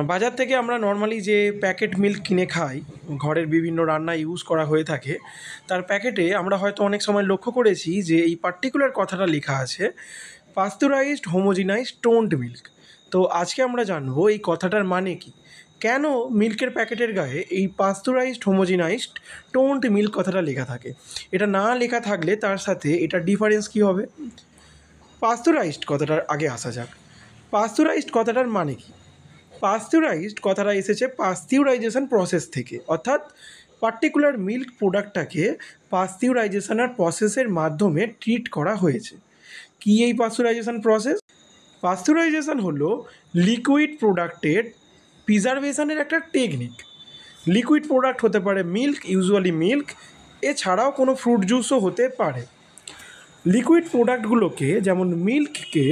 বাজার থেকে আমরা নর্মালি যে প্যাকেট মিল্ক কিনে খাই, ঘরের বিভিন্ন রান্নায় ইউজ করা হয়ে থাকে, তার প্যাকেটে আমরা হয়তো অনেক সময় লক্ষ্য করেছি যে এই পার্টিকুলার কথাটা লেখা আছে, পাস্তুরাইজড হোমোজিনাইজড টোন্ড মিল্ক। তো আজকে আমরা জানবো এই কথাটার মানে কি, কেন মিল্কের প্যাকেটের গায়ে এই পাস্তুরাইজড হোমোজিনাইজড টোন্ড মিল্ক কথাটা লেখা থাকে। এটা না লেখা থাকলে তার সাথে এটার ডিফারেন্স কী হবে। পাস্তুরাইজড কথাটার আগে আসা যাক। পাস্তুরাইজড কথাটার মানে কি? পাস্তুরাইজড কথাটা এসেছে পাস্তিউরাইজেশন প্রসেস থেকে, অর্থাৎ পার্টিকুলার মিল্ক প্রোডাক্টটাকে পাস্তিউরাইজেশনের প্রসেসের মাধ্যমে ট্রিট করা হয়েছে। কি এই পাস্তুরাইজেশন প্রসেস? পাস্তুরাইজেশন হলো লিকুইড প্রোডাক্টের প্রিজারভেশনের একটা টেকনিক। লিকুইড প্রোডাক্ট হতে পারে মিল্ক, ইউজুয়ালি মিল্ক, এছাড়াও কোনো ফ্রুট জুসও হতে পারে। লিকুইড প্রোডাক্টগুলোকে যেমন মিল্ককে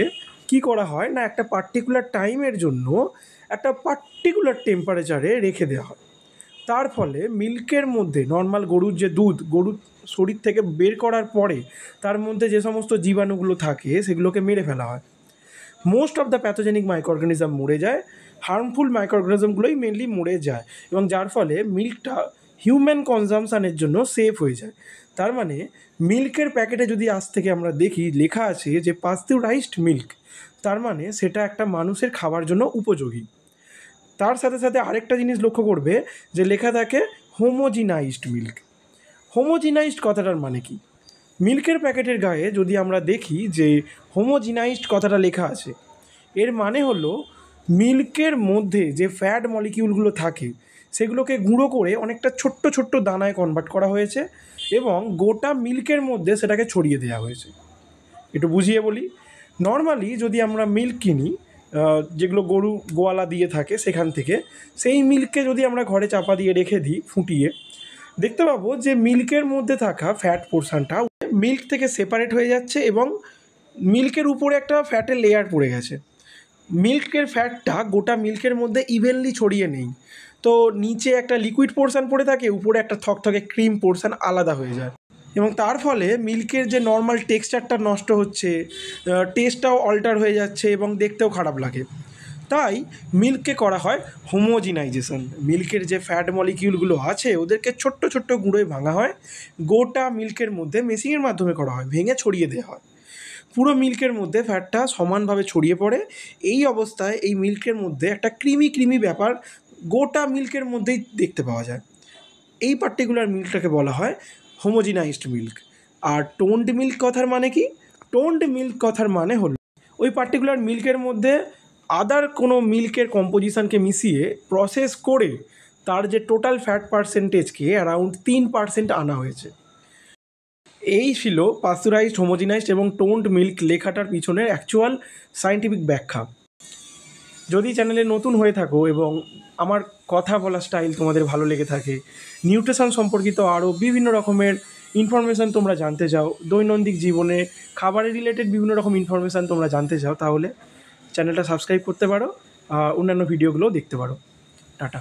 কী করা হয় না, একটা পার্টিকুলার টাইমের জন্য একটা পার্টিকুলার টেম্পারেচারে রেখে দেওয়া হয়। তার ফলে মিল্কের মধ্যে নর্মাল গরুর যে দুধ, গরুর শরীর থেকে বের করার পরে তার মধ্যে যে সমস্ত জীবাণুগুলো থাকে সেগুলোকে মেরে ফেলা হয়। Most of the pathogenic microorganism মরে যায়, হার্মফুল মাইক্রোঅর্গানিজমগুলোই মেনলি মরে যায়, এবং যার ফলে মিল্কটা হিউম্যান কনজামশানের জন্য সেফ হয়ে যায়। তার মানে মিল্কের প্যাকেটে যদি আজ থেকে আমরা দেখি লেখা আছে যে পাস্তুরাইজড মিল্ক, তার মানে সেটা একটা মানুষের খাবার জন্য উপযোগী। তার সাথে সাথে আরেকটা জিনিস লক্ষ্য করবে যে লেখা থাকে হোমোজিনাইজড মিল্ক। হোমোজিনাইজড কথাটার মানে কি? মিল্কের প্যাকেটের গায়ে যদি আমরা দেখি যে হোমোজিনাইজড কথাটা লেখা আছে, এর মানে হলো মিল্কের মধ্যে যে ফ্যাট মলিকিউলগুলো থাকে সেগুলোকে গুঁড়ো করে অনেকটা ছোট্ট ছোট্ট দানায় কনভার্ট করা হয়েছে এবং গোটা মিল্কের মধ্যে সেটাকে ছড়িয়ে দেওয়া হয়েছে। একটু বুঝিয়ে বলি। নর্মালি যদি আমরা মিল্ক কিনি, যেগুলো গরু গোয়ালা দিয়ে থাকে সেখান থেকে, সেই মিল্ককে যদি আমরা ঘরে চাপা দিয়ে রেখে দিই ফুটিয়ে, দেখতে পাবো যে মিল্কের মধ্যে থাকা ফ্যাট পোর্শনটা মিল্ক থেকে সেপারেট হয়ে যাচ্ছে এবং মিল্কের উপরে একটা ফ্যাটের লেয়ার পড়ে গেছে। মিল্কের ফ্যাটটা গোটা মিল্কের মধ্যে ইভেনলি ছড়িয়ে নেই, তো নিচে একটা লিকুইড পোর্শন পড়ে থাকে, উপরে একটা থকথকে ক্রিম পোর্শন আলাদা হয়ে যায়, এবং তার ফলে মিল্কের যে নর্মাল টেক্সচারটা নষ্ট হচ্ছে, টেস্টটাও অল্টার হয়ে যাচ্ছে এবং দেখতেও খারাপ লাগে। তাই মিল্ককে করা হয় হোমোজিনাইজেশন। মিল্কের যে ফ্যাট মলিকিউলগুলো আছে ওদেরকে ছোট্ট ছোট্ট গুঁড়োয় ভাঙা হয়, গোটা মিল্কের মধ্যে মেশিনের মাধ্যমে করা হয়, ভেঙে ছড়িয়ে দেওয়া হয়। পুরো মিল্কের মধ্যে ফ্যাটটা সমানভাবে ছড়িয়ে পড়ে। এই অবস্থায় এই মিল্কের মধ্যে একটা ক্রিমি ব্যাপার গোটা মিল্কের মধ্যেই দেখতে পাওয়া যায়। এই পার্টিকুলার মিল্কটাকে বলা হয় হোমোজিনাইজড মিল্ক। আর টোন্ড মিল্ক কথার মানে কি? টোন্ড মিল্ক কথার মানে হলো ওই পার্টিকুলার মিল্কের মধ্যে আদার কোনো মিল্কের কম্পোজিশনকে মিশিয়ে প্রসেস করে তার যে টোটাল ফ্যাট পার্সেন্টেজকে অ্যারাউন্ড 3% আনা হয়েছে। এই ছিল পাস্তুরাইজড, হোমোজিনাইজড এবং টোন্ড মিল্ক লেখাটার পিছনের অ্যাকচুয়াল সায়েন্টিফিক ব্যাখ্যা। যদি চ্যানেলে নতুন হয়ে থাকো এবং আমার কথা বলা স্টাইল তোমাদের ভালো লেগে থাকে, নিউট্রিশন সম্পর্কিত আরও বিভিন্ন রকমের ইনফরমেশান তোমরা জানতে চাও, দৈনন্দিন জীবনে খাবারের রিলেটেড বিভিন্ন রকম ইনফরমেশান তোমরা জানতে চাও, তাহলে চ্যানেলটা সাবস্ক্রাইব করতে পারো, অন্যান্য ভিডিওগুলোও দেখতে পারো। টাটা।